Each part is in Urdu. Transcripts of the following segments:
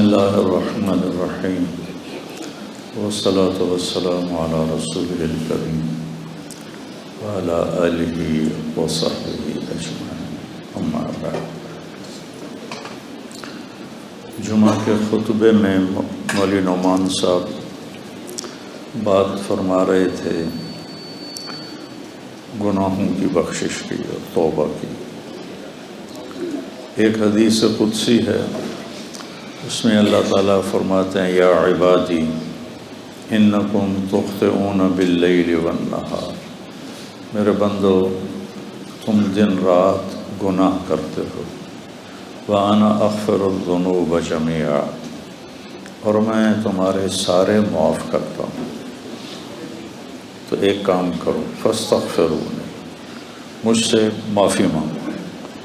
اللہ الرحمن الرحیم والصلاة والسلام علی رسول الکریم وعلی آلہ وصحبہ اجمعین، اما بعد۔ جمعہ کے خطبے میں مولوی نعمان صاحب بات فرما رہے تھے گناہوں کی بخشش کی اور توبہ کی۔ ایک حدیث قدسی ہے، اس میں اللہ تعالیٰ فرماتے ہیں یا عبادی انکم تخطئون باللیل والنہار، میرے بندو تم دن رات گناہ کرتے ہو، وَأَنَا أَغْفِرُ الذُّنُوبَ جَمِيعًا، اور میں تمہارے سارے معاف کرتا ہوں۔ تو ایک کام کرو، فَاسْتَغْفِرُونِی، مجھ سے معافی مانگو،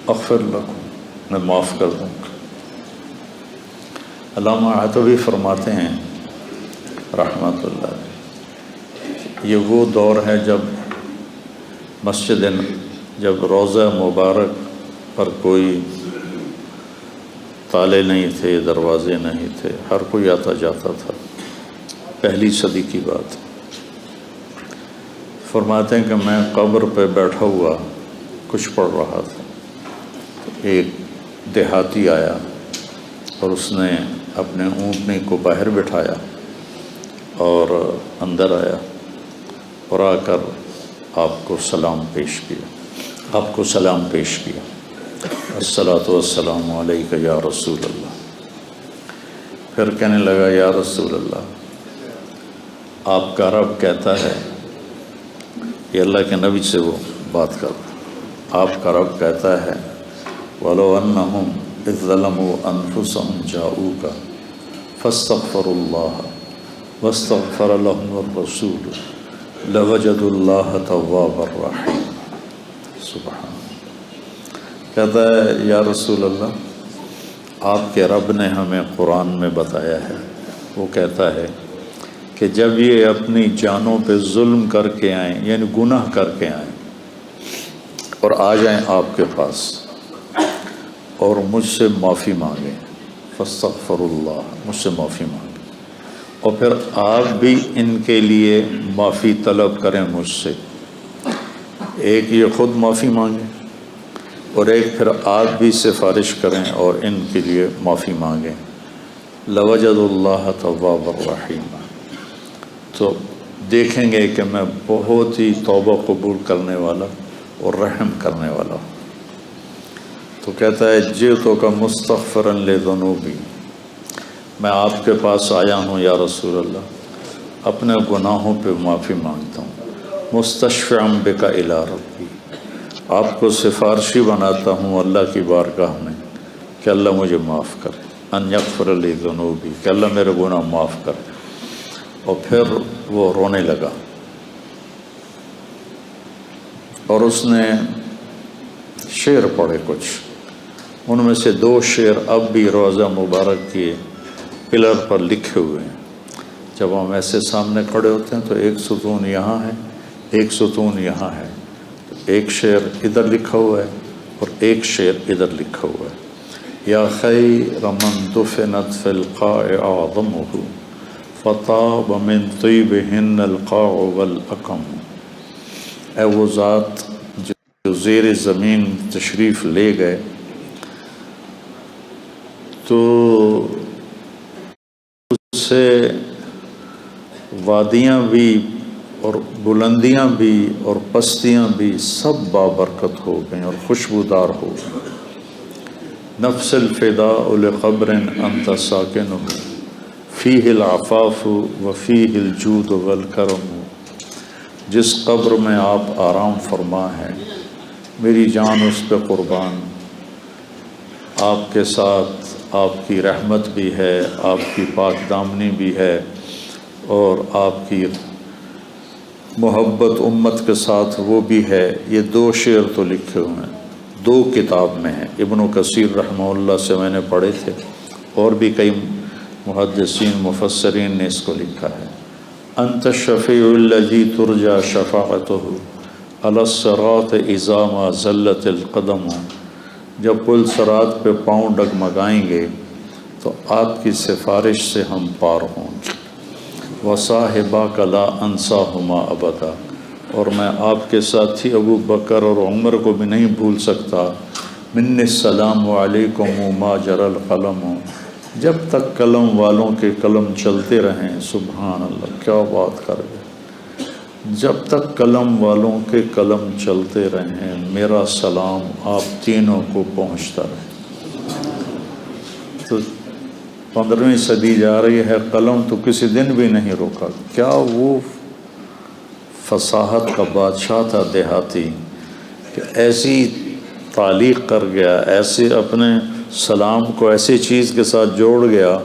اغفر لکم، میں معاف کر دوں گا۔ علامہ عتبی فرماتے ہیں رحمۃ اللہ، یہ وہ دور ہے جب روضہ مبارک پر کوئی تالے نہیں تھے، دروازے نہیں تھے، ہر کوئی آتا جاتا تھا، پہلی صدی کی بات۔ فرماتے ہیں کہ میں قبر پہ بیٹھا ہوا کچھ پڑھ رہا تھا، ایک دیہاتی آیا اور اس نے اپنے اونٹنی کو باہر بٹھایا اور اندر آیا اور آ کر آپ کو سلام پیش کیا، الصلاۃ والسلام علیک یا رسول اللہ۔ پھر کہنے لگا یا رسول اللہ، آپ کا رب کہتا ہے، یہ اللہ کے نبی سے وہ بات کر رہا، آپ کا رب کہتا ہے وَلَوْ أَنَّهُمْ إِذْ ظَلَمُوا أَنفُسَهُمْ جَاءُوكَ فَاسْتَغْفَرُوا اللَّهَ وَاسْتَغْفَرَ لَهُمُ الرَّسُولُ لَوَجَدُوا اللَّهَ تَوَّابًا رَحِيمًا۔ سبحان، کہتا ہے یا رسول اللہ، آپ کے رب نے ہمیں قرآن میں بتایا ہے، وہ کہتا ہے کہ جب یہ اپنی جانوں پہ ظلم کر کے آئیں، یعنی گناہ کر کے آئیں اور آ جائیں آپ کے پاس اور مجھ سے معافی مانگیں، فاستغفر اللہ، مجھ سے معافی مانگیں، اور پھر آپ بھی ان کے لیے معافی طلب کریں مجھ سے، ایک یہ خود معافی مانگیں اور ایک پھر آپ بھی سفارش کریں اور ان کے لیے معافی مانگیں، لوجد اللہ توابا رحیما، تو دیکھیں گے کہ میں بہت ہی توبہ قبول کرنے والا اور رحم کرنے والا ہوں۔ تو کہتا ہے جئتو کا مستغفرا لذنوبی، میں آپ کے پاس آیا ہوں یا رسول اللہ، اپنے گناہوں پہ معافی مانگتا ہوں، مستشفعا بک الی ربی، آپ کو سفارشی بناتا ہوں اللہ کی بارگاہ میں کہ اللہ مجھے معاف کرے، ان یغفر لی ذنوبی، کہ اللہ میرے گناہ معاف کرے۔ اور پھر وہ رونے لگا اور اس نے شعر پڑھے کچھ، ان میں سے 2 شعر اب بھی روضہ مبارک کے پلر پر لکھے ہوئے ہیں۔ جب ہم ایسے سامنے کھڑے ہوتے ہیں تو ایک ستون یہاں ہے، ایک ستون یہاں ہے، تو ایک شعر ادھر لکھا ہوا ہے اور ایک شعر ادھر لکھا ہوا ہے، یا خیر من دفنت فی القاع اعظمہ فطاب من طیبہن القاع والاکم، اے وہ ذات جو زیر زمین تشریف لے گئے تو اس سے وادیاں بھی اور بلندیاں بھی اور پستیاں بھی سب بابرکت ہو گئیں اور خوشبودار ہو گئیں۔ نفس الفداء لقبر انت ساکنہ فیہ العفاف وفیہ الجود والکرم، جس قبر میں آپ آرام فرما ہیں میری جان اس پہ قربان، آپ کے ساتھ آپ کی رحمت بھی ہے، آپ کی پاک دامنی بھی ہے، اور آپ کی محبت امت کے ساتھ وہ بھی ہے۔ یہ 2 شعر تو لکھے ہوئے ہیں، 2 کتاب میں ہیں، ابن کثیر رحمہ اللہ سے میں نے پڑھے تھے، اور بھی کئی محدثین مفسرین نے اس کو لکھا ہے۔ انت الشفیع الذی ترجى شفاعته علی الصراط اذا ما زلت القدم، جب پل صراط پہ پاؤں ڈگمگائیں گے تو آپ کی سفارش سے ہم پار ہوں گے۔ وصاحباک لا انساہما ابدا، اور میں آپ کے ساتھی ابو بکر اور عمر کو بھی نہیں بھول سکتا۔ من السلام علیکم ما جرى القلم، جب تک قلم والوں کے قلم چلتے رہیں۔ سبحان اللہ، کیا بات کر گئے۔ جب تک قلم والوں کے قلم چلتے رہیں میرا سلام آپ تینوں کو پہنچتا رہے۔ تو 15ویں صدی جا رہی ہے، قلم تو کسی دن بھی نہیں روکا۔ کیا وہ فصاحت کا بادشاہ تھا دیہاتی کہ ایسی تعلیق کر گیا، ایسے اپنے سلام کو ایسی چیز کے ساتھ جوڑ گیا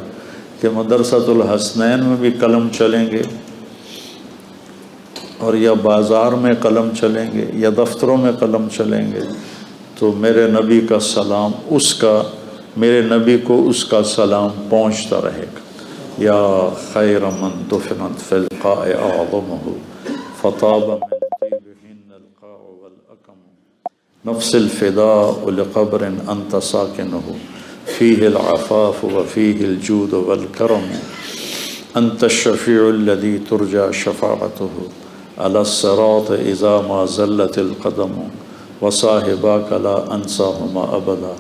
کہ مدرسۃ الحسنین میں بھی قلم چلیں گے، اور یا بازار میں قلم چلیں گے یا دفتروں میں قلم چلیں گے، تو میرے نبی کا سلام میرے نبی کو اس کا سلام پہنچتا رہے گا۔ یا خیر من دفنت فی القاع اعظمہ فطاب من طیبہن القاع والاکم نفس الفداء لقبر انت ساکنہ فیہ العفاف وفیہ الجود والکرم انت الشفیع الذی ترجى شفاعتہ علی الصراط اذا ما زلت القدم وصاحباک لا انساہما ابدا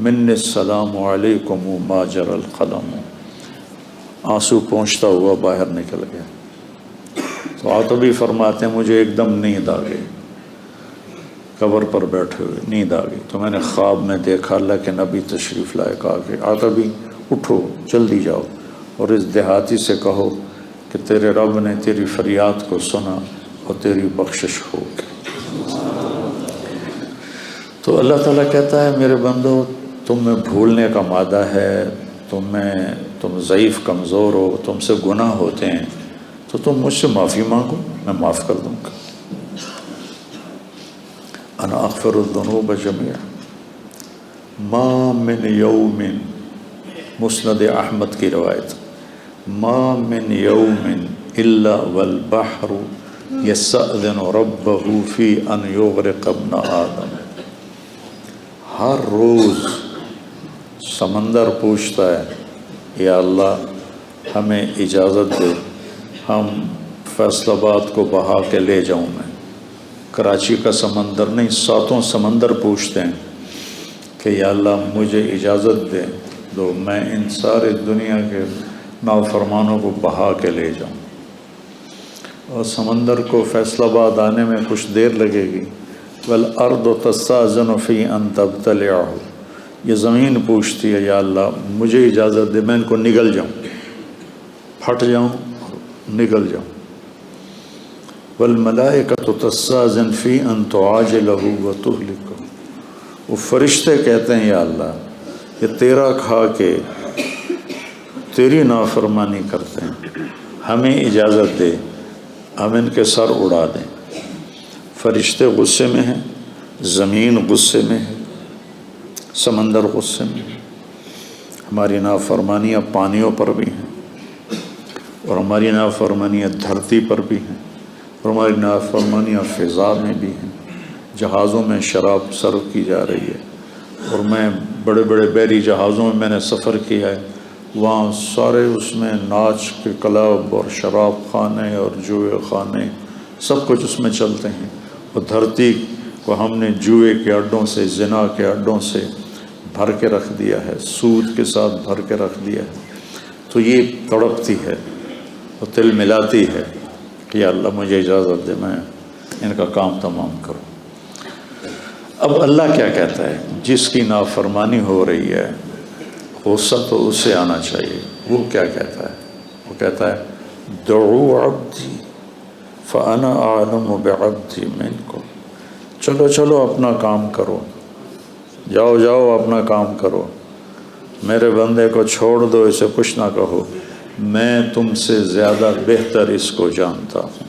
من السلام علیکم ما جرى القلم۔ آنسو پہنچتا ہوا باہر نکل گیا۔ تو عاطبی فرماتے ہیں مجھے ایک دم نیند آ گئی، قبر پر بیٹھے ہوئے نیند آ گئی، تو میں نے خواب میں دیکھا اللہ کے نبی تشریف لائے، کہا کہ عاطبی اٹھو جلدی جاؤ اور اس دیہاتی سے کہو کہ تیرے رب نے تیری فریاد کو سنا اور تیری بخشش ہو گئی۔ تو اللہ تعالیٰ کہتا ہے میرے بندو تم میں بھولنے کا مادہ ہے، تم ضعیف کمزور ہو، تم سے گناہ ہوتے ہیں، تو تم مجھ سے معافی مانگو، میں معاف کر دوں گا۔ انا اغفر الذنوب جميعا ما من یوم، مسند احمد کی روایت، ما من یوم الا والبحر یستأذن ربه فی ان یغرق ابن آدم۔ ہر روز سمندر پوچھتا ہے یا اللہ ہمیں اجازت دے، ہم فیصل آباد کو بہا کے لے جاؤں میں۔ کراچی کا سمندر نہیں، 7 سمندر پوچھتے ہیں کہ یا اللہ مجھے اجازت دے دو، میں ان سارے دنیا کے نافرمانوں کو بہا کے لے جاؤں۔ اور سمندر کو فیصل آباد آنے میں کچھ دیر لگے گی۔ والارض تستأذن فی ان تبتلعہ، یہ زمین پوچھتی ہے یا اللہ مجھے اجازت دے میں ان کو نگل جاؤں، پھٹ جاؤں، نگل جاؤں۔ والملائکۃ تستأذن فی ان تعاجلہ وتہلکہ، وہ فرشتے کہتے ہیں یا اللہ یہ تیرا کھا کے تیری نافرمانی کرتے ہیں، ہمیں اجازت دے ہم ان کے سر اڑا دیں۔ فرشتے غصے میں ہیں، زمین غصے میں ہے، سمندر غصے میں ہے، ہماری نافرمانیاں پانیوں پر بھی ہیں، اور ہماری نافرمانیاں دھرتی پر بھی ہیں، اور ہماری نافرمانیاں فضا میں بھی ہیں۔ جہازوں میں شراب سرو کی جا رہی ہے، اور میں بڑے بڑے بحری جہازوں میں نے سفر کیا ہے، وہاں سارے اس میں ناچ کے کلب اور شراب خانے اور جوئے خانے سب کچھ اس میں چلتے ہیں، اور دھرتی کو ہم نے جوئے کے اڈوں سے، زنا کے اڈوں سے بھر کے رکھ دیا ہے، سود کے ساتھ بھر کے رکھ دیا ہے۔ تو یہ تڑپتی ہے اور دل ملاتی ہے کہ یا اللہ مجھے اجازت دے میں ان کا کام تمام کروں۔ اب اللہ کیا کہتا ہے؟ جس کی نافرمانی ہو رہی ہے غصہ تو اس سے آنا چاہیے۔ وہ کیا کہتا ہے؟ وہ کہتا ہے دعوا عبدی فانا اعلم بعبدی منکم، چلو چلو اپنا کام کرو، جاؤ جاؤ اپنا کام کرو، میرے بندے کو چھوڑ دو، اسے کچھ نہ کہو، میں تم سے زیادہ بہتر اس کو جانتا ہوں۔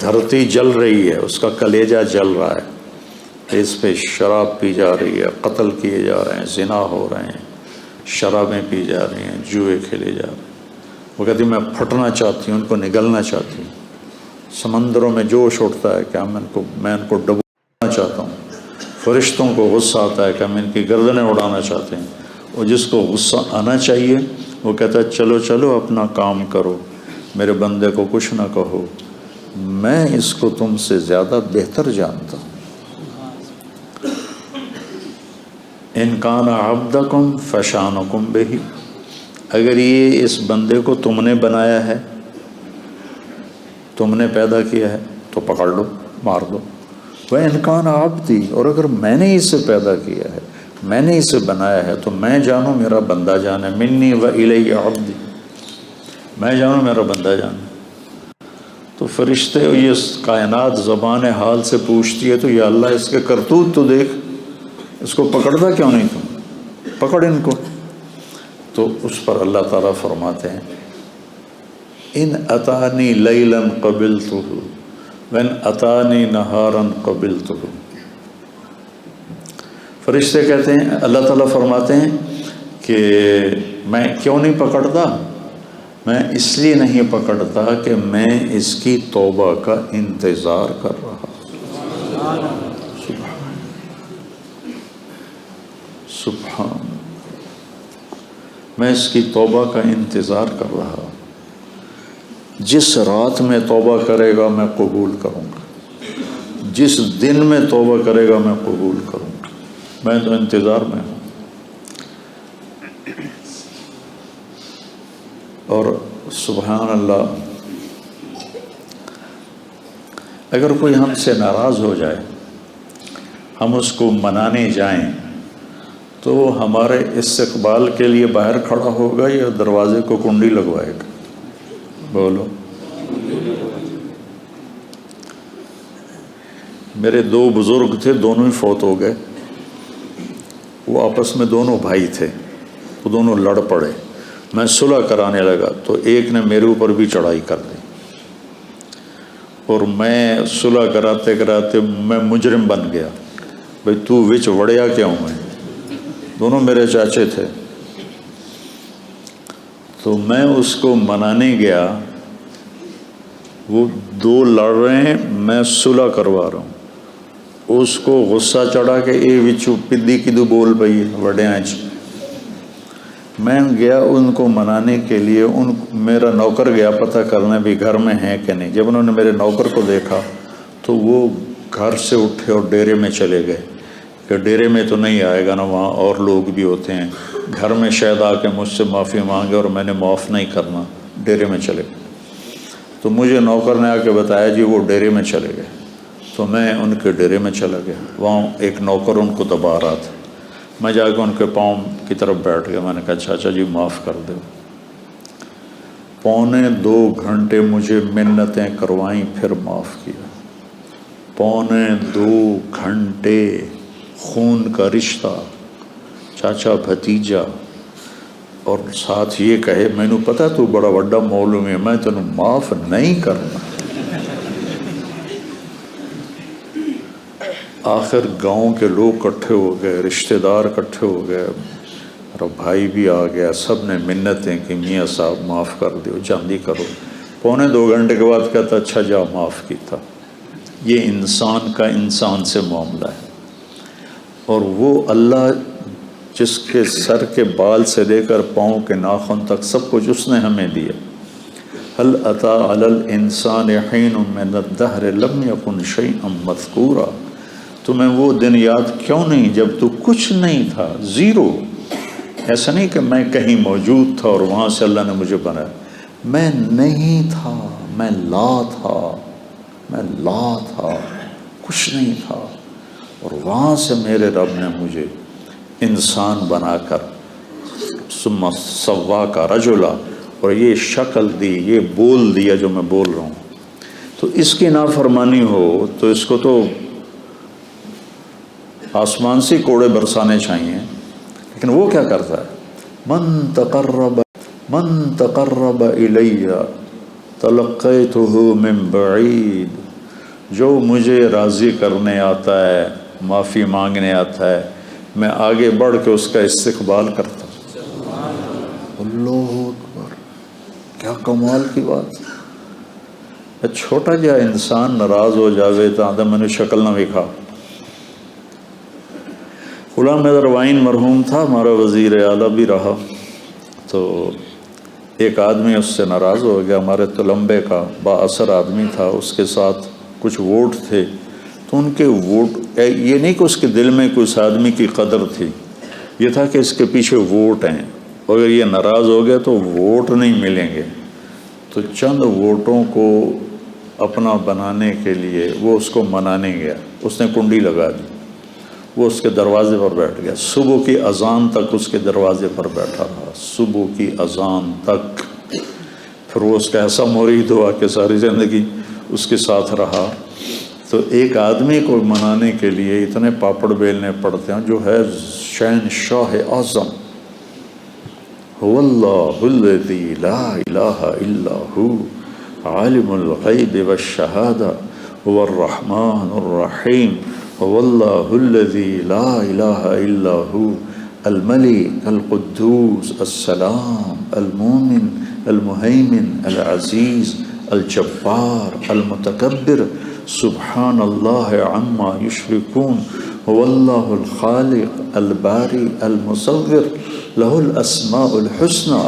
دھرتی جل رہی ہے، اس کا کلیجہ جل رہا ہے، اس پہ شراب پی جا رہی ہے، قتل کیے جا رہے ہیں، زنا ہو رہے ہیں، شرابیں پی جا رہی ہیں، جوئے کھیلے جا رہے ہیں۔ وہ کہتی میں پھٹنا چاہتی ہوں، ان کو نگلنا چاہتی ہوں۔ سمندروں میں جوش اٹھتا ہے کہ میں ان کو ڈبونا چاہتا ہوں۔ فرشتوں کو غصہ آتا ہے کہ ہم ان کی گردنیں اڑانا چاہتے ہیں، اور جس کو غصہ آنا چاہیے وہ کہتا ہے چلو چلو اپنا کام کرو، میرے بندے کو کچھ نہ کہو، میں اس کو تم سے زیادہ بہتر جانتا ہوں۔ ان کان عبدکم فشانکم بہ، اگر یہ اس بندے کو تم نے بنایا ہے، تم نے پیدا کیا ہے تو پکڑ لو، مار دو۔ وَإِنْ كَانَ عَبْدِي، اور اگر میں نے اسے پیدا کیا ہے، میں نے اسے بنایا ہے، تو میں جانوں میرا بندہ جانے، منی وَإِلَيَّ عَبْدِي، میں جانوں میرا بندہ جانے۔ تو فرشتے یہ کائنات زبان حال سے پوچھتی ہے تو یا اللہ اس کے کرتوت تو دیکھ، اس کو پکڑتا کیوں نہیں تم، پکڑ ان کو۔ تو اس پر اللہ تعالیٰ فرماتے ہیں ان اتانی لیلا قبلتہ وان اتانی نہارا قبلتہ۔ فرشتے کہتے ہیں، اللہ تعالیٰ فرماتے ہیں کہ میں کیوں نہیں پکڑتا، میں اس لیے نہیں پکڑتا کہ میں اس کی توبہ کا انتظار کر رہا۔ سبحان، میں اس کی توبہ کا انتظار کر رہا۔ جس رات میں توبہ کرے گا میں قبول کروں گا، جس دن میں توبہ کرے گا میں قبول کروں گا، میں تو انتظار میں ہوں۔ اور سبحان اللہ، اگر کوئی ہم سے ناراض ہو جائے، ہم اس کو منانے جائیں تو ہمارے استقبال کے لیے باہر کھڑا ہوگا یا دروازے کو کنڈی لگوائے گا؟ بولو۔ میرے دو بزرگ تھے، دونوں ہی فوت ہو گئے، وہ آپس میں دونوں بھائی تھے، وہ دونوں لڑ پڑے، میں صلح کرانے لگا تو ایک نے میرے اوپر بھی چڑھائی کر دی، اور میں صلح کراتے کراتے میں مجرم بن گیا، بھئی تو وچ وڑیا کیوں ہے؟ دونوں میرے چاچے تھے۔ تو میں اس کو منانے گیا، وہ دو لڑ رہے ہیں، میں صلح کروا رہا ہوں، اس کو غصہ چڑھا کہ اے وچو پدی کدو بول پئی وڈیاں چ۔ میں گیا ان کو منانے کے لیے، میرا نوکر گیا پتہ کرنے بھی گھر میں ہیں کہ نہیں۔ جب انہوں نے میرے نوکر کو دیکھا تو وہ گھر سے اٹھے اور ڈیرے میں چلے گئے کہ ڈیرے میں تو نہیں آئے گا نا، وہاں اور لوگ بھی ہوتے ہیں، گھر میں شاید آ کے مجھ سے معافی مانگے اور میں نے معاف نہیں کرنا، ڈیرے میں چلے گئے۔ تو مجھے نوکر نے آ کے بتایا جی وہ ڈیرے میں چلے گئے، تو میں ان کے ڈیرے میں چلا گیا، وہاں ایک نوکر ان کو دبا رہا تھا، میں جا کے ان کے پاؤں کی طرف بیٹھ گیا، میں نے کہا چاچا جی معاف کر دو۔ 2.25 گھنٹے مجھے منتیں کروائیں، پھر معاف کیا۔ 2.25 گھنٹے خون کا رشتہ، چاچا بھتیجا، اور ساتھ یہ کہے میں نے پتا تو بڑا وڈا معلوم ہے، میں تینوں معاف نہیں کرنا۔ آخر گاؤں کے لوگ کٹھے ہو گئے، رشتہ دار کٹھے ہو گئے، اور بھائی بھی آ گیا، سب نے منتیں کہ میاں صاحب معاف کر دیو، جلدی کرو۔ 2.25 گھنٹے کے بعد کہتا اچھا جا معاف کیتا۔ یہ انسان کا انسان سے معاملہ ہے، اور وہ اللہ جس کے سر کے بال سے لے کر پاؤں کے ناخن تک سب کچھ اس نے ہمیں دیا۔ هل اتى على الانسان حين من الدهر لم يكن شيئا مذكورا، تمہیں وہ دن یاد کیوں نہیں جب تو کچھ نہیں تھا، زیرو۔ ایسا نہیں کہ میں کہیں موجود تھا اور وہاں سے اللہ نے مجھے بنایا، میں نہیں تھا، میں لا تھا، میں لا تھا، کچھ نہیں تھا، اور وہاں سے میرے رب نے مجھے انسان بنا کر ثم سواک رجلا، اور یہ شکل دی، یہ بول دیا جو میں بول رہا ہوں۔ تو اس کی نافرمانی ہو تو اس کو تو آسمان سے کوڑے برسانے چاہیے، لیکن وہ کیا کرتا ہے، من تقرب الی تلقیتہ من بعید، جو مجھے راضی کرنے آتا ہے، معافی مانگنے آتا ہے، میں آگے بڑھ کے اس کا استقبال کرتا ہوں۔ اللہ اکبر، کیا کمال کی بات۔ چھوٹا جا انسان ناراض ہو جاوے تو آدھا میں نے شکل نہ وکھا، غلام حیدر وائن مرحوم تھا، ہمارا وزیر اعلیٰ بھی رہا، تو ایک آدمی اس سے ناراض ہو گیا، ہمارے تلمبے کا با اثر آدمی تھا، اس کے ساتھ کچھ ووٹ تھے، تو ان کے ووٹ، یہ نہیں کہ اس کے دل میں کوئی اس آدمی کی قدر تھی، یہ تھا کہ اس کے پیچھے ووٹ ہیں، اگر یہ ناراض ہو گیا تو ووٹ نہیں ملیں گے، تو چند ووٹوں کو اپنا بنانے کے لیے وہ اس کو منانے گیا، اس نے کنڈی لگا دی، وہ اس کے دروازے پر بیٹھ گیا، صبح کی اذان تک اس کے دروازے پر بیٹھا رہا، صبح کی اذان تک، پھر وہ اس کا ایسا مرید ہوا کہ ساری زندگی اس کے ساتھ رہا۔ تو ایک آدمی کو منانے کے لیے اتنے پاپڑ بیلنے پڑتے ہیں، جو ہے شہنشاہ اعظم، هو اللہ الذی لا الہ الا ہو عالم الغیب والشہادہ هو الرحمن الرحیم هو اللہ الذی لا الہ الا ہو الملک القدوس السلام المومن المہیمن العزیز الجبار المتکبر سبحان اللہ عما یشرکون هو اللہ الخالق الباری المصور له الاسماء الحسنى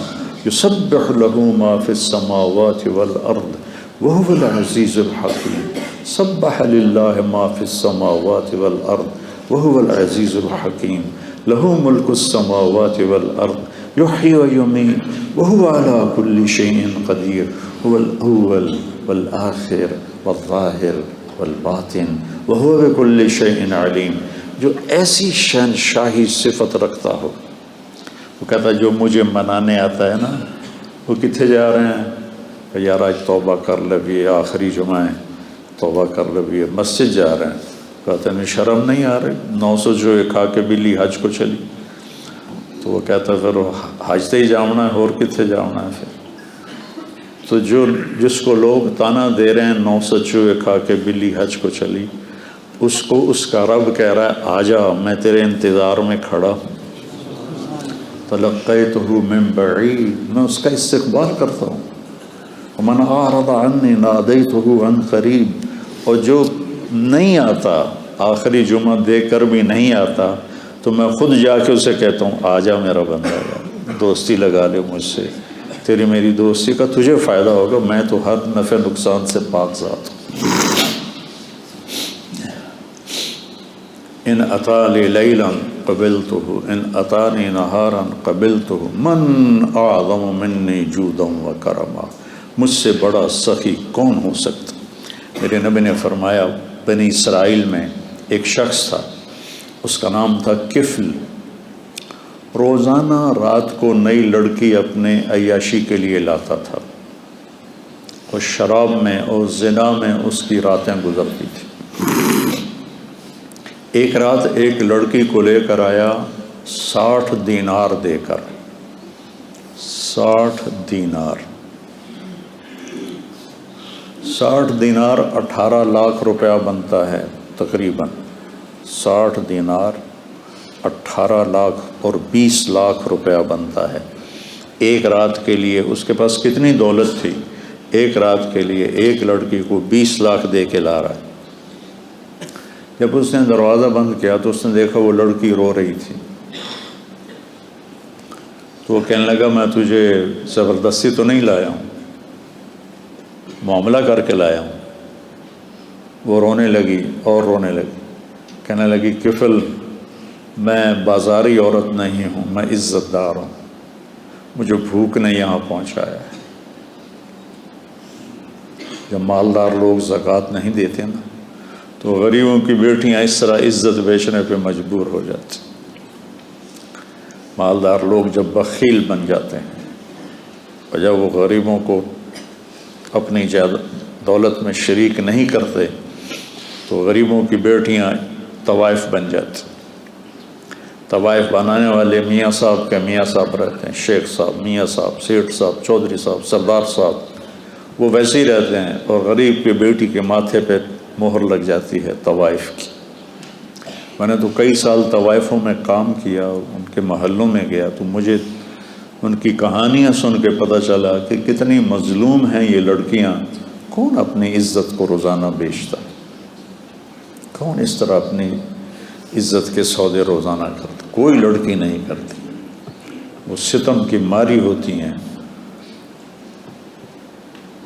يسبح له ما في السماوات والارض وهو العزيز الحكيم سبح لله ما في السماوات والارض وهو العزيز الحكيم له ملك السماوات والارض يحيي ويميت وهو على كل شيء قدير هو الاول والآخر والظاہر والباطن وهو بكل شيء علیم۔ جو ایسی شہنشاہی صفت رکھتا ہو، وہ کہتا ہے جو مجھے منانے آتا ہے نا، وہ کتنے جا رہے ہیں کہ یار آج توبہ کر لے بھی، آخری جمعہ ہے، توبہ کر لے بھی، مسجد جا رہے ہیں، کہتے ہیں شرم نہیں آ رہی، 900 جو کھا کے بلی حج کو چلی، تو وہ کہتا ہے پھر حج تے ہی جانا ہے، اور کتنے جانا ہے پھر؟ تو جس کو لوگ تانا دے رہے ہیں 900 چوہے کھا کے بلی حج کو چلی، اس کو اس کا رب کہہ رہا ہے آجا، میں تیرے انتظار میں کھڑا ہوں، تلقیتہ من بعید، میں اس کا استقبال کرتا ہوں، ومن اعرض عنی نادیتہ عن قریب، اور جو نہیں آتا، آخری جمعہ دے کر بھی نہیں آتا، تو میں خود جا کے اسے کہتا ہوں آجا میرا بندہ، دوستی لگا لے مجھ سے، تیری میری دوستی کا تجھے فائدہ ہوگا، میں تو ہر نفع نقصان سے پاک ذات ہوں۔ ان اطالی لیلا قبلتہ ان اطانی نہارا قبلتہ من اعظم منی جودا و کرما، مجھ سے بڑا سخی کون ہو سکتا؟ میرے نبی نے فرمایا بنی اسرائیل میں ایک شخص تھا، اس کا نام تھا کفل، روزانہ رات کو نئی لڑکی اپنے عیاشی کے لیے لاتا تھا، اور شراب میں اور زنا میں اس کی راتیں گزرتی تھیں۔ ایک رات ایک لڑکی کو لے کر آیا 60 دینار دے کر، 60 دینار، 60 دینار 18 لاکھ روپیہ بنتا ہے تقریباً، 60 دینار 18 لاکھ اور 20 لاکھ روپیہ بنتا ہے ایک رات کے لیے۔ اس کے پاس کتنی دولت تھی، ایک رات کے لیے ایک لڑکی کو 20 لاکھ دے کے لا رہا ہے۔ جب اس نے دروازہ بند کیا تو اس نے دیکھا وہ لڑکی رو رہی تھی، تو وہ کہنے لگا میں تجھے زبردستی تو نہیں لایا ہوں، معاملہ کر کے لایا ہوں۔ وہ رونے لگی اور رونے لگی، کہنے لگی کفل میں بازاری عورت نہیں ہوں، میں عزت دار ہوں، مجھے بھوک نے یہاں پہنچایا ہے۔ جب مالدار لوگ زکوٰۃ نہیں دیتے نا تو غریبوں کی بیٹیاں اس طرح عزت بیچنے پہ مجبور ہو جاتی۔ مالدار لوگ جب بخیل بن جاتے ہیں اور جب وہ غریبوں کو اپنی دولت میں شریک نہیں کرتے تو غریبوں کی بیٹیاں طوائف بن جاتی۔ طوائف بنانے والے میاں صاحب کے میاں صاحب رہتے ہیں، شیخ صاحب، میاں صاحب، سیٹھ صاحب، چودھری صاحب، سردار صاحب، وہ ویسے ہی رہتے ہیں، اور غریب کی بیٹی کے ماتھے پہ مہر لگ جاتی ہے طوائف کی۔ میں نے تو کئی سال طوائفوں میں کام کیا، ان کے محلوں میں گیا تو مجھے ان کی کہانیاں سن کے پتہ چلا کہ کتنی مظلوم ہیں یہ لڑکیاں۔ کون اپنی عزت کو روزانہ بیچتا، کون اس طرح اپنی عزت کے سودے روزانہ کرتے، کوئی لڑکی نہیں کرتی، وہ ستم کی ماری ہوتی ہیں۔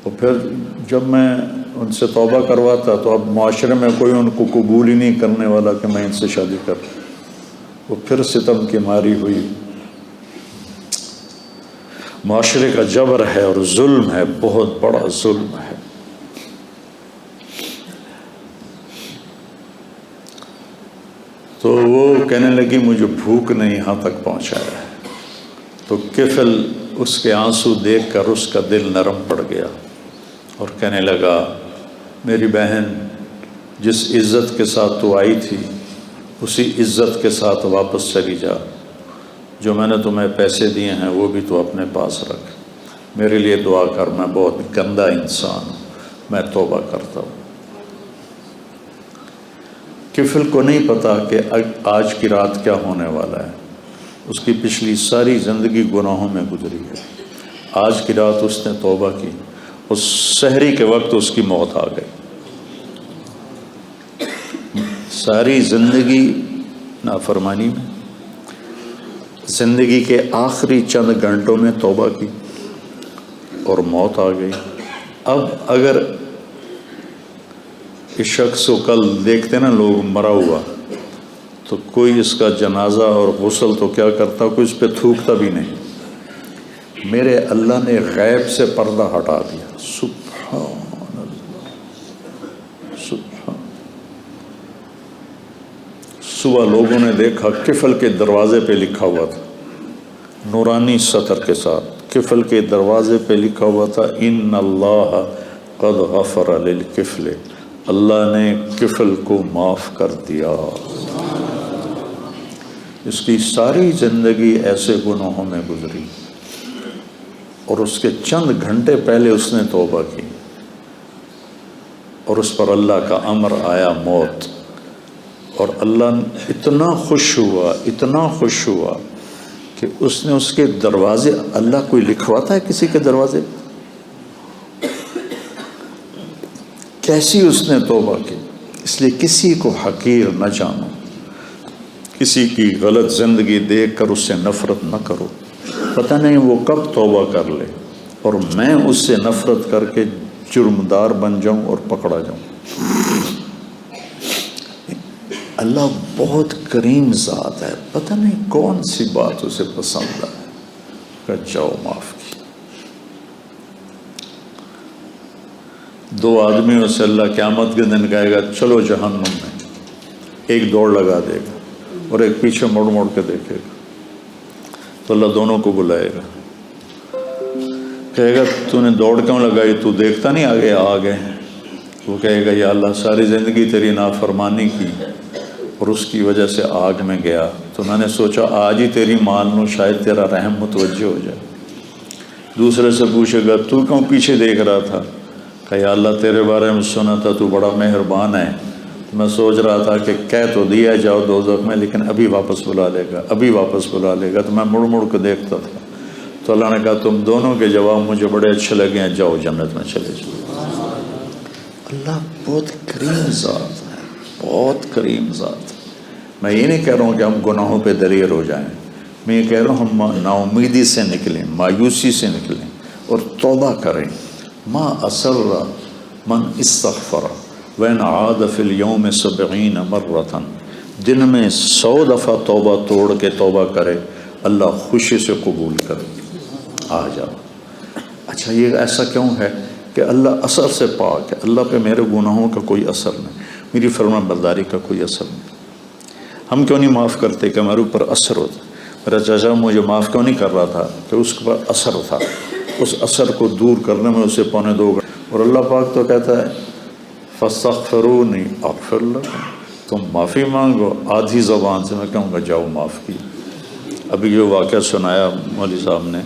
اور پھر جب میں ان سے توبہ کرواتا تو اب معاشرے میں کوئی ان کو قبول ہی نہیں کرنے والا کہ میں ان سے شادی کروں، وہ پھر ستم کی ماری ہوئی۔ معاشرے کا جبر ہے اور ظلم ہے، بہت بڑا ظلم ہے۔ تو وہ کہنے لگی مجھے بھوک نے یہاں تک پہنچایا ہے، تو کفل اس کے آنسو دیکھ کر اس کا دل نرم پڑ گیا اور کہنے لگا میری بہن، جس عزت کے ساتھ تو آئی تھی اسی عزت کے ساتھ واپس چلی جا، جو میں نے تمہیں پیسے دیے ہیں وہ بھی تو اپنے پاس رکھ، میرے لیے دعا کر، میں بہت گندا انسان ہوں، میں توبہ کرتا ہوں۔ کفل کو نہیں پتا کہ آج کی رات کیا ہونے والا ہے، اس کی پچھلی ساری زندگی گناہوں میں گزری ہے، آج کی رات اس نے توبہ کی، اس سحری کے وقت اس کی موت آ گئی۔ ساری زندگی نافرمانی میں، زندگی کے آخری چند گھنٹوں میں توبہ کی اور موت آ گئی۔ اب اگر اس شخص کو کل دیکھتے نا لوگ مرا ہوا، تو کوئی اس کا جنازہ اور غسل تو کیا کرتا، کوئی اس پہ تھوکتا بھی نہیں۔ میرے اللہ نے غیب سے پردہ ہٹا دیا، سبحان اللہ، سبحان۔ صبح لوگوں نے دیکھا کفل کے دروازے پہ لکھا ہوا تھا، نورانی سطر کے ساتھ کفل کے دروازے پہ لکھا ہوا تھا ان اللہ قد غفر للکفل، اللہ نے کفل کو معاف کر دیا۔ اس کی ساری زندگی ایسے گناہوں میں گزری اور اس کے چند گھنٹے پہلے اس نے توبہ کی اور اس پر اللہ کا امر آیا موت، اور اللہ اتنا خوش ہوا، اتنا خوش ہوا کہ اس نے اس کے دروازے، اللہ کوئی لکھواتا ہے کسی کے دروازے، کیسی اس نے توبہ کی۔ اس لیے کسی کو حقیر نہ جانو، کسی کی غلط زندگی دیکھ کر اس سے نفرت نہ کرو، پتہ نہیں وہ کب توبہ کر لے اور میں اس سے نفرت کر کے جرمدار بن جاؤں اور پکڑا جاؤں۔ اللہ بہت کریم ذات ہے، پتہ نہیں کون سی بات اسے پسند ہے کہ جاؤ معاف کی۔ دو آدمیوں سے اللہ قیامت کے دن کہے گا چلو جہنم میں، ایک دوڑ لگا دے گا اور ایک پیچھے مڑ مڑ کے دیکھے گا، تو اللہ دونوں کو بلائے گا، کہے گا تو نے دوڑ کیوں لگائی، تو دیکھتا نہیں آگے آگے؟ وہ کہے گا یا اللہ ساری زندگی تیری نافرمانی کی اور اس کی وجہ سے آگ میں گیا، تو میں نے سوچا آج ہی تیری مان لوں، شاید تیرا رحم متوجہ ہو جائے۔ دوسرے سے پوچھے گا تو کیوں پیچھے دیکھ رہا تھا، کہ یا اللہ تیرے بارے میں سنا تھا تو بڑا مہربان ہے، میں سوچ رہا تھا کہ کہہ تو دیا جاؤ دوزخ میں لیکن ابھی واپس بلا لے گا، ابھی واپس بلا لے گا، تو میں مڑ مڑ کے دیکھتا تھا۔ تو اللہ نے کہا تم دونوں کے جواب مجھے بڑے اچھے لگے ہیں، جاؤ جنت میں چلے جاؤ۔ اللہ بہت کریم ذات ہے، بہت کریم ذات ہے۔ میں یہ نہیں کہہ رہا ہوں کہ ہم گناہوں پہ دلیر ہو جائیں، میں یہ کہہ رہا ہوں ہم نا امیدی سے نکلیں، مایوسی سے نکلیں اور توبہ کریں۔ ما اسر من استغفر وین عاد فی اليوم 70 مرۃ، دن میں 100 دفعہ توبہ توڑ کے توبہ کرے، اللہ خوشی سے قبول کرے۔ آ جاؤ۔ اچھا یہ ایسا کیوں ہے کہ اللہ اثر سے پاک ہے، اللہ پہ میرے گناہوں کا کوئی اثر نہیں، میری فرما برداری کا کوئی اثر نہیں۔ ہم کیوں نہیں معاف کرتے کہ ہمارے اوپر اثر ہوتا؟ میرا چاچا مجھے معاف کیوں نہیں کر رہا تھا کہ اس کے اوپر اثر تھا، اس اثر کو دور کرنے میں اسے 2.25 گھنٹے، اور اللہ پاک تو کہتا ہے فاستغفرونی اغفر لکم، تم معافی مانگو، آدھی زبان سے میں کہوں گا جاؤ معاف کی۔ ابھی جو واقعہ سنایا مولوی صاحب نے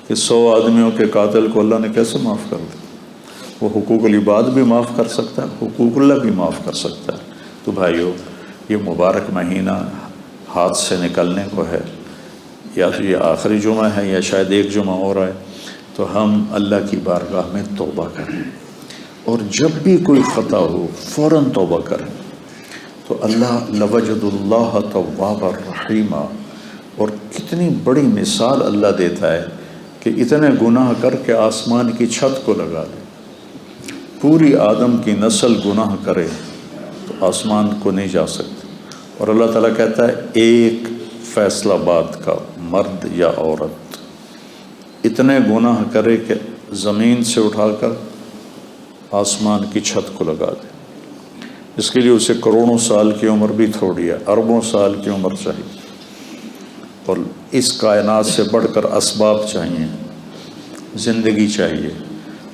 کہ 100 آدمیوں کے قاتل کو اللہ نے کیسے معاف کر دیا، وہ حقوق العباد بھی معاف کر سکتا ہے، حقوق اللہ بھی معاف کر سکتا ہے۔ تو بھائیو یہ مبارک مہینہ ہاتھ سے نکلنے کو ہے، یا تو یہ آخری جمعہ ہے یا شاید ایک جمعہ ہو رہا ہے، تو ہم اللہ کی بارگاہ میں توبہ کریں، اور جب بھی کوئی خطا ہو فوراً توبہ کریں۔ تو اللہ لوجد اللہ تواب الرحیم، اور کتنی بڑی مثال اللہ دیتا ہے کہ اتنے گناہ کر کے آسمان کی چھت کو لگا لے، پوری آدم کی نسل گناہ کرے تو آسمان کو نہیں جا سکتے، اور اللہ تعالیٰ کہتا ہے ایک فیصلہ بات کا مرد یا عورت اتنے گناہ کرے کہ زمین سے اٹھا کر آسمان کی چھت کو لگا دے، اس کے لیے اسے کروڑوں سال کی عمر بھی تھوڑی ہے، اربوں سال کی عمر چاہیے، اور اس کائنات سے بڑھ کر اسباب چاہیے، زندگی چاہیے،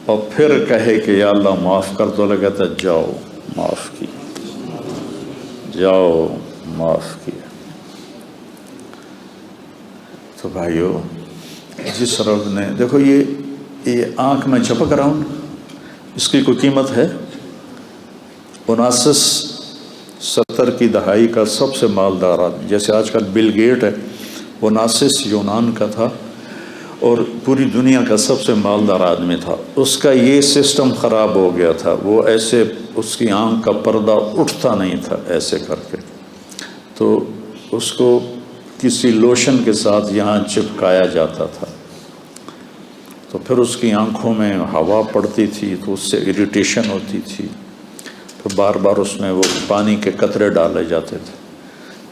اور پھر کہے کہ یا اللہ معاف کر، تو اللہ کہتا ہے جاؤ معاف کیا، جاؤ معاف کیا۔ تو بھائیو، جس رب نے دیکھو یہ آنکھ میں چپک رہا ہوں، اس کی کوئی قیمت ہے؟ 1970 کی دہائی کا سب سے مالدار آدمی، جیسے آج کل بل گیٹ ہے، 19 یونان کا تھا اور پوری دنیا کا سب سے مالدار آدمی تھا، اس کا یہ سسٹم خراب ہو گیا تھا، وہ ایسے اس کی آنکھ کا پردہ اٹھتا نہیں تھا ایسے کر کے، تو اس کو کسی لوشن کے ساتھ یہاں چپکایا جاتا تھا، تو پھر اس کی آنکھوں میں ہوا پڑتی تھی تو اس سے اریٹیشن ہوتی تھی، پھر بار بار اس میں وہ پانی کے قطرے ڈالے جاتے تھے۔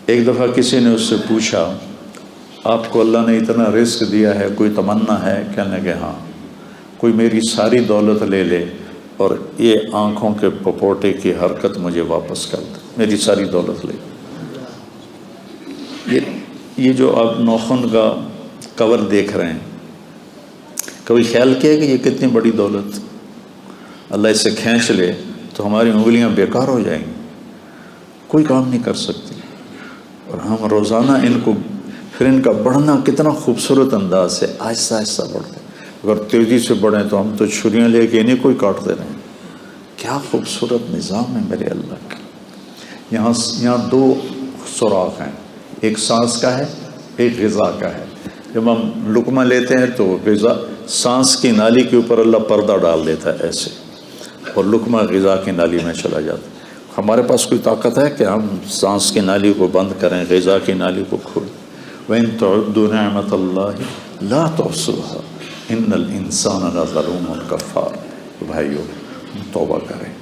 ایک دفعہ کسی نے اس سے پوچھا آپ کو اللہ نے اتنا رزق دیا ہے، کوئی تمنا ہے؟ کہنے کہ ہاں، کوئی میری ساری دولت لے لے اور یہ آنکھوں کے پپوٹے کی حرکت مجھے واپس کر دے، میری ساری دولت لے۔ یہ جو آپ ناخن کا کور دیکھ رہے ہیں، کبھی خیال کیا کہ یہ کتنی بڑی دولت، اللہ اسے کھینچ لے تو ہماری انگلیاں بیکار ہو جائیں گی، کوئی کام نہیں کر سکتی، اور ہم روزانہ ان کو، پھر ان کا بڑھنا کتنا خوبصورت انداز سے آہستہ آہستہ بڑھتے ہیں، اگر تیزی سے بڑھیں تو ہم تو چھریاں لے کے انہیں کوئی کاٹتے رہیں۔ کیا خوبصورت نظام ہے میرے اللہ کا۔ یہاں 2 سوراخ ہیں، ایک سانس کا ہے، ایک غذا کا ہے۔ جب ہم لقمہ لیتے ہیں تو غذا، سانس کی نالی کے اوپر اللہ پردہ ڈال دیتا ہے ایسے، اور لقمہ غذا کی نالی میں چلا جاتا ہے۔ ہمارے پاس کوئی طاقت ہے کہ ہم سانس کی نالی کو بند کریں، غذا کی نالی کو کھولیں؟ وَإِن تَعُدُّوا نِعْمَةَ اللَّهِ لَا تُحْصُوهَا إِنَّ الْإِنسَانَ لَظَلُومٌ كَفَّارٌ۔ بھائیو، توبہ کریں،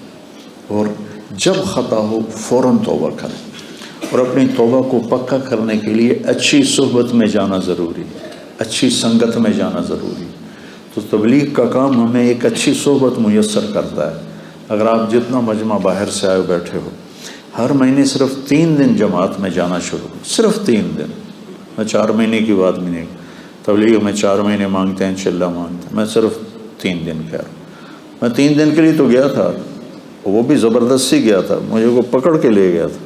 اور جب خطا ہو فوراً توبہ کریں، اور اپنی توبہ کو پکا کرنے کے لیے اچھی صحبت میں جانا ضروری ہے، اچھی سنگت میں جانا ضروری ہے۔ تو تبلیغ کا کام ہمیں ایک اچھی صحبت میسر کرتا ہے۔ اگر آپ جتنا مجمع باہر سے آئے بیٹھے ہو، ہر مہینے صرف 3 دن جماعت میں جانا شروع کرو، صرف 3 دن۔ میں 4 مہینے کی بات بھی نہیں، تبلیغ میں 4 مہینے مانگتے ہیں، چلہ مانگتے ہیں، میں صرف 3 دن کہہ رہا ہوں۔ میں 3 دن کے لیے تو گیا تھا، وہ بھی زبردستی گیا تھا، مجھے وہ پکڑ کے لے گیا تھا۔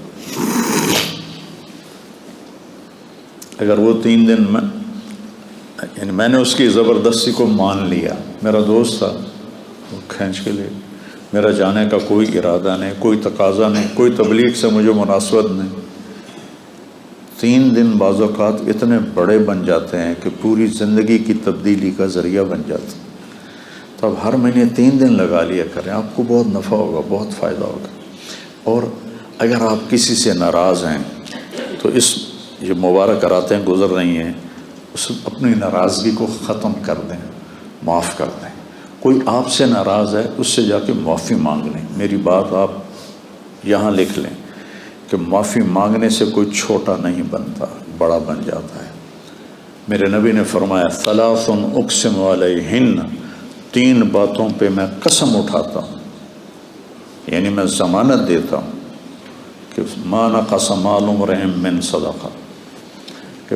اگر وہ 3 دن یعنی میں نے اس کی زبردستی کو مان لیا، میرا دوست تھا، وہ کھینچ کے لے، میرا جانے کا کوئی ارادہ نہیں، کوئی تقاضا نہیں، کوئی تبلیغ سے مجھے مناسبت نہیں۔ 3 دن بعض اوقات اتنے بڑے بن جاتے ہیں کہ پوری زندگی کی تبدیلی کا ذریعہ بن جاتے ہیں۔ تو اب ہر مہینے 3 دن لگا لیا کریں، آپ کو بہت نفع ہوگا، بہت فائدہ ہوگا۔ اور اگر آپ کسی سے ناراض ہیں تو اس یہ مبارک راتیں گزر رہی ہیں، اس اپنی ناراضگی کو ختم کر دیں، معاف کر دیں۔ کوئی آپ سے ناراض ہے، اس سے جا کے معافی مانگ لیں۔ میری بات آپ یہاں لکھ لیں کہ معافی مانگنے سے کوئی چھوٹا نہیں بنتا، بڑا بن جاتا ہے۔ میرے نبی نے فرمایا ثلاث اقسم علیہن، 3 باتوں پہ میں قسم اٹھاتا ہوں، یعنی میں ضمانت دیتا ہوں کہ ما نقص مال امرئ من صدقہ، کہ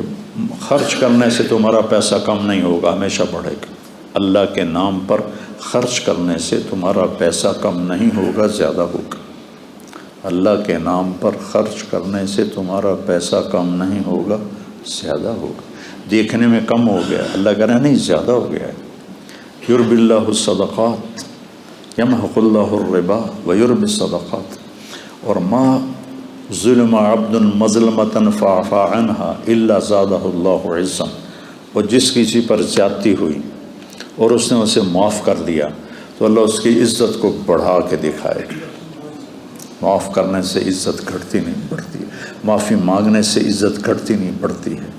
خرچ کرنے سے تمہارا پیسہ کم نہیں ہوگا، ہمیشہ بڑھے گا۔ اللہ کے نام پر خرچ کرنے سے تمہارا پیسہ کم نہیں ہوگا، زیادہ ہوگا۔ اللہ کے نام پر خرچ کرنے سے تمہارا پیسہ کم نہیں ہوگا، زیادہ ہوگا۔ دیکھنے میں کم ہو گیا، اللہ کہہ رہا ہے نہیں، زیادہ ہو گیا ہے۔ یربی اللہ الصدقات یمحق اللہ الربا ویربی الصدقات، اور ما ظلم عبد مظلمۃ فاعفى عنها الا زادہ اللہ عزا، اور جس کسی پر زیادتی ہوئی اور اس نے اسے معاف کر دیا تو اللہ اس کی عزت کو بڑھا کے دکھائے گا۔ معاف کرنے سے عزت گھٹتی نہیں بڑھتی، معافی مانگنے سے عزت گھٹتی نہیں بڑھتی ہے۔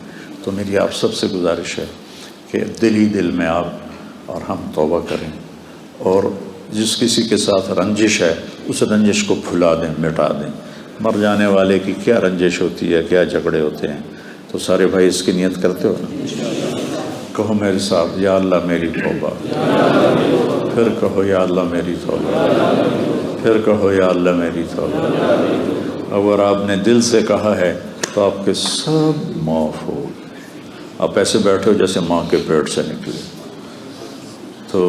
تو میری آپ سب سے گزارش ہے کہ دل ہی دل میں آپ اور ہم توبہ کریں، اور جس کسی کے ساتھ رنجش ہے اس رنجش کو بھلا دیں، مٹا دیں۔ مر جانے والے کی کیا رنجش ہوتی ہے، کیا جھگڑے ہوتے ہیں، تو سارے بھائی اس کی نیت کرتے ہو نا؟ کہو میرے ساتھ، یا اللہ میری توبہ، پھر کہو یا اللہ میری توبہ، پھر کہو یا اللہ میری توبہ۔ اگر آپ نے دل سے کہا ہے تو آپ کے سب معاف ہو۔ آپ ایسے بیٹھو جیسے ماں کے پیٹ سے نکلے۔ تو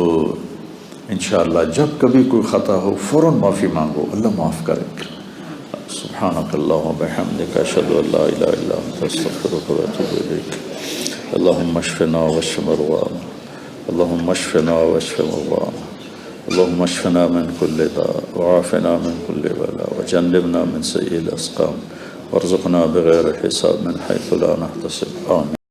انشاءاللہ جب کبھی کوئی خطا ہو فوراً معافی مانگو، اللہ معاف کرے گا۔ سبحانک اللہم و بحمدک، اشہد ان لا الہ الا انت، استغفرک و اتوب الیک۔ اللہم اشفنا واشف مرضانا، اللہم اشفنا واشف مرضانا، اللہم اشفنا من کل داء وعافنا من کل بلاء وجنبنا من سیئ الاسقام وارزقنا بغیر حساب من حیث لا نحتسب، آمین۔